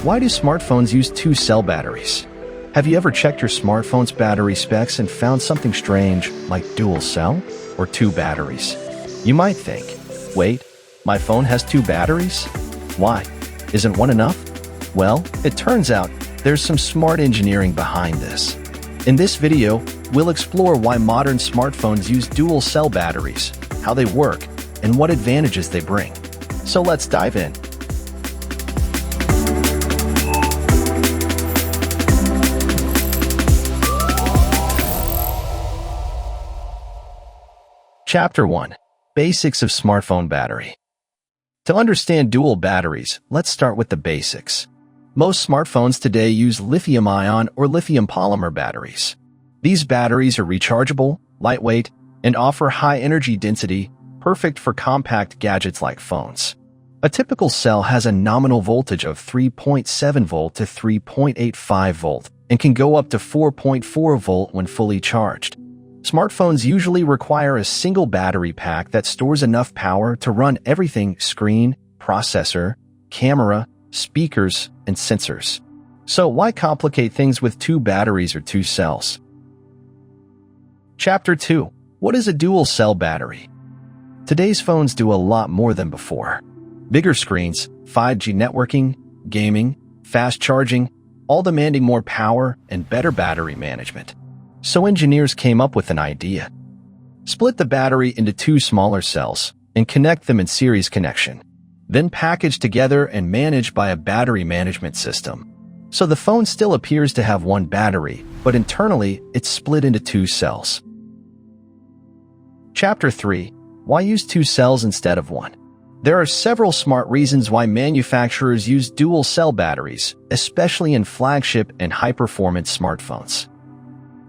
Why do smartphones use two-cell batteries? Have you ever checked your smartphone's battery specs and found something strange, like dual cell or two batteries? You might think, wait, my phone has two batteries? Why? Isn't one enough? Well, it turns out there's some smart engineering behind this. In this video, we'll explore why modern smartphones use dual cell batteries, how they work, and what advantages they bring. So let's dive in. Chapter 1. Basics of Smartphone Battery. To understand dual batteries, let's start with the basics. Most smartphones today use lithium-ion or lithium polymer batteries. These batteries are rechargeable, lightweight, and offer high energy density, perfect for compact gadgets like phones. A typical cell has a nominal voltage of 3.7 volt to 3.85 volt and can go up to 4.4 volt when fully charged. Smartphones usually require a single battery pack that stores enough power to run everything: screen, processor, camera, speakers, and sensors. So why complicate things with two batteries or two cells? Chapter 2. What is a dual cell battery? Today's phones do a lot more than before. Bigger screens, 5G networking, gaming, fast charging, all demanding more power and better battery management. So engineers came up with an idea. Split the battery into two smaller cells and connect them in series connection, then package together and managed by a battery management system. So the phone still appears to have one battery, but internally it's split into two cells. Chapter 3. Why use two cells instead of one? There are several smart reasons why manufacturers use dual cell batteries, especially in flagship and high-performance smartphones.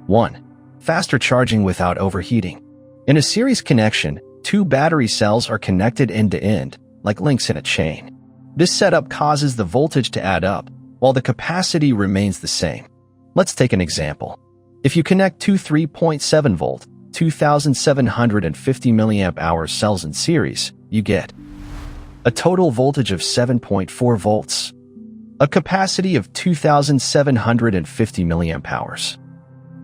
1. Faster charging without overheating. In a series connection, two battery cells are connected end-to-end, like links in a chain. This setup causes the voltage to add up, while the capacity remains the same. Let's take an example. If you connect two 3.7 volt, 2,750 mAh cells in series, you get a total voltage of 7.4 volts, a capacity of 2,750 mAh,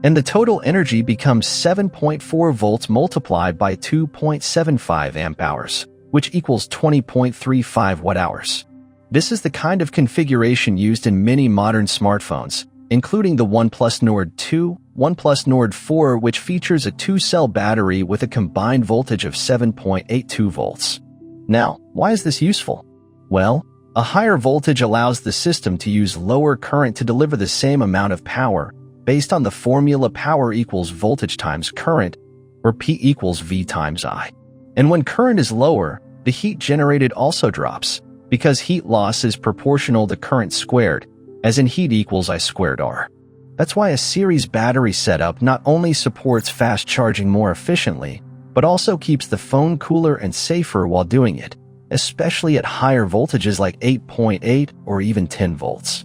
and the total energy becomes 7.4 volts multiplied by 2.75 amp hours, which equals 20.35 watt-hours. This is the kind of configuration used in many modern smartphones, including the OnePlus Nord 2, OnePlus Nord 4, which features a two-cell battery with a combined voltage of 7.82 volts. Now, why is this useful? Well, a higher voltage allows the system to use lower current to deliver the same amount of power, based on the formula power equals voltage times current, or P equals V times I. And when current is lower, the heat generated also drops, because heat loss is proportional to current squared, as in heat equals I squared R. That's why a series battery setup not only supports fast charging more efficiently, but also keeps the phone cooler and safer while doing it, especially at higher voltages like 8.8 or even 10 volts.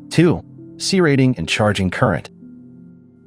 2. C rating and charging current.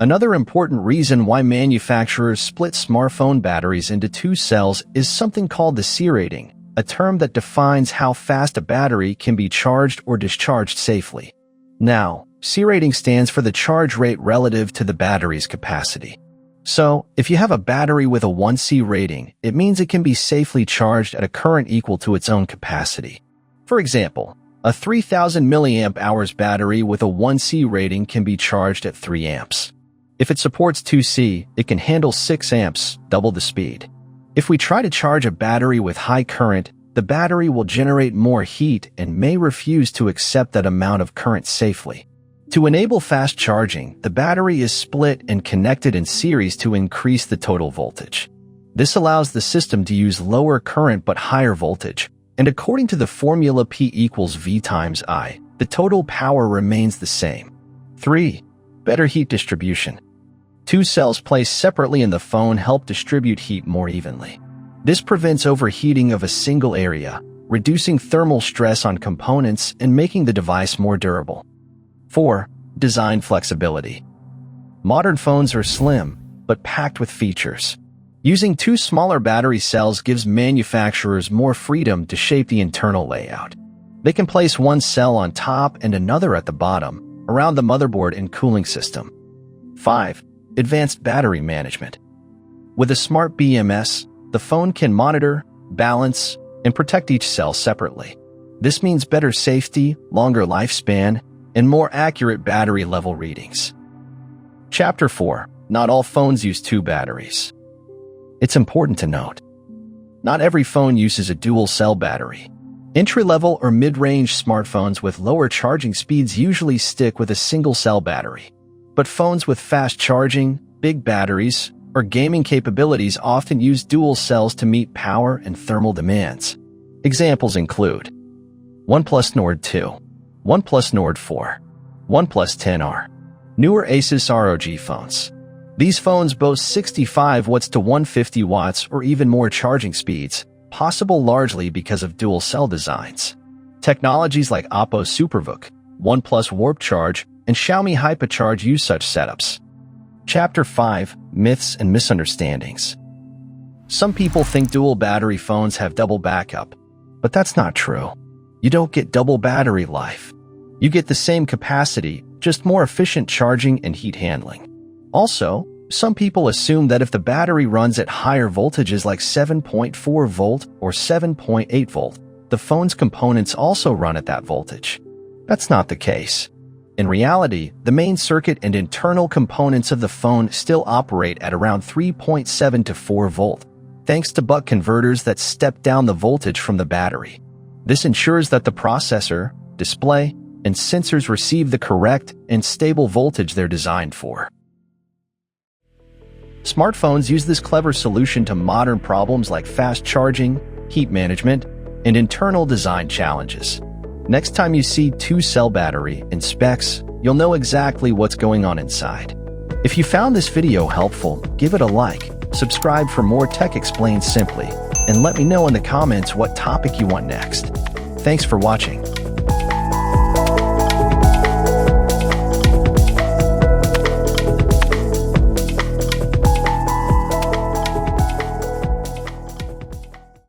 Another important reason why manufacturers split smartphone batteries into two cells is something called the C rating, a term that defines how fast a battery can be charged or discharged safely. Now, C rating stands for the charge rate relative to the battery's capacity. So, if you have a battery with a 1C rating, it means it can be safely charged at a current equal to its own capacity. For example, a 3000 mAh battery with a 1C rating can be charged at 3 amps. If it supports 2C, it can handle 6 amps, double the speed. If we try to charge a battery with high current, the battery will generate more heat and may refuse to accept that amount of current safely. To enable fast charging, the battery is split and connected in series to increase the total voltage. This allows the system to use lower current but higher voltage, and according to the formula P equals V times I, the total power remains the same. 3. Better heat distribution. Two cells placed separately in the phone help distribute heat more evenly. This prevents overheating of a single area, reducing thermal stress on components and making the device more durable. 4. Design flexibility. Modern phones are slim, but packed with features. Using two smaller battery cells gives manufacturers more freedom to shape the internal layout. They can place one cell on top and another at the bottom, around the motherboard and cooling system. 5. Advanced battery management. With a smart BMS, the phone can monitor, balance, and protect each cell separately. This means better safety, longer lifespan, and more accurate battery level readings. Chapter 4. Not all phones use 2 batteries. It's important to note, not every phone uses a dual-cell battery. Entry-level or mid-range smartphones with lower charging speeds usually stick with a single-cell battery. But phones with fast charging, big batteries, or gaming capabilities often use dual cells to meet power and thermal demands. Examples include OnePlus Nord 2, OnePlus Nord 4, OnePlus 10R, newer Asus ROG phones. These phones boast 65 watts to 150 watts or even more charging speeds, possible largely because of dual-cell designs. Technologies like iQOO SuperVOOC, OnePlus Warp Charge, and Xiaomi Hypercharge use such setups. Chapter 5. Myths and misunderstandings. Some people think dual battery phones have double backup, but that's not true. You don't get double battery life. You get the same capacity, just more efficient charging and heat handling. Also, some people assume that if the battery runs at higher voltages like 7.4 volt or 7.8 volt, the phone's components also run at that voltage. That's not the case. In reality, the main circuit and internal components of the phone still operate at around 3.7 to 4 volt, thanks to buck converters that step down the voltage from the battery. This ensures that the processor, display, and sensors receive the correct and stable voltage they're designed for. Smartphones use this clever solution to modern problems like fast charging, heat management, and internal design challenges. Next time you see 2-cell battery in specs, you'll know exactly what's going on inside. If you found this video helpful, give it a like, subscribe for more Tech Explained Simply, and let me know in the comments what topic you want next. Thanks for watching.